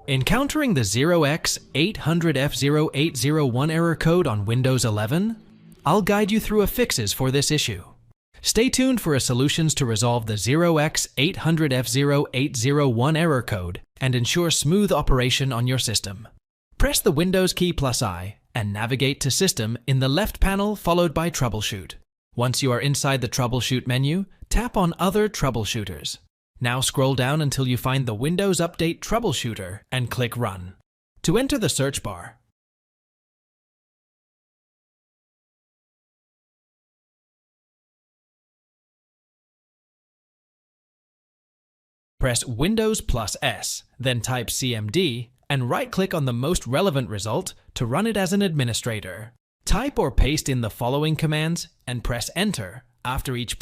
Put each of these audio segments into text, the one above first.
Encountering the 0x800f0801 error code on Windows 11? I'll guide you through fixes for this issue. Stay tuned for solutions to resolve the 0x800f0801 error code and ensure smooth operation on your system. Press the Windows key +I and navigate to System in the left panel followed by Troubleshoot. Once you are inside the Troubleshoot menu, tap on Other Troubleshooters. Now scroll down until you find the Windows Update Troubleshooter and click Run. To enter the search bar, press Windows +S, then type CMD, and right-click on the most relevant result to run it as an administrator. Type or paste in the following commands and press Enter after each.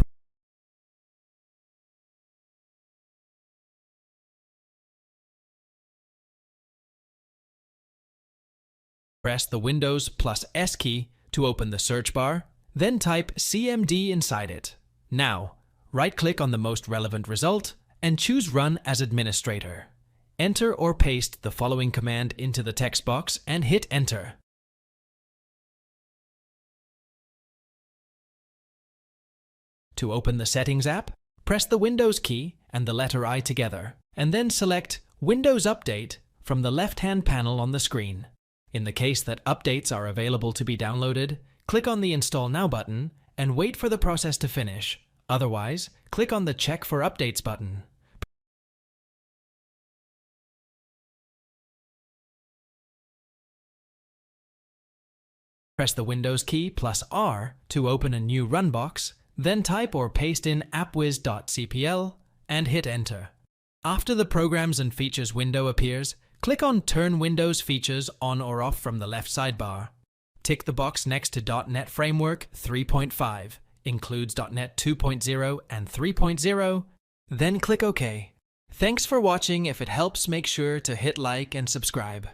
Press the Windows +S key to open the search bar, then type CMD inside it. Now, right-click on the most relevant result and choose Run as Administrator. Enter or paste the following command into the text box and hit Enter. To open the Settings app, press the Windows key and the letter I together, and then select Windows Update from the left-hand panel on the screen. In the case that updates are available to be downloaded, click on the Install Now button and wait for the process to finish. Otherwise, click on the Check for Updates button. Press the Windows key +R to open a new run box, then type or paste in appwiz.cpl and hit Enter. After the Programs and Features window appears, click on Turn Windows Features on or off from the left sidebar. Tick the box next to .NET Framework 3.5, includes .NET 2.0 and 3.0, then click OK. Thanks for watching. If it helps, make sure to hit like and subscribe.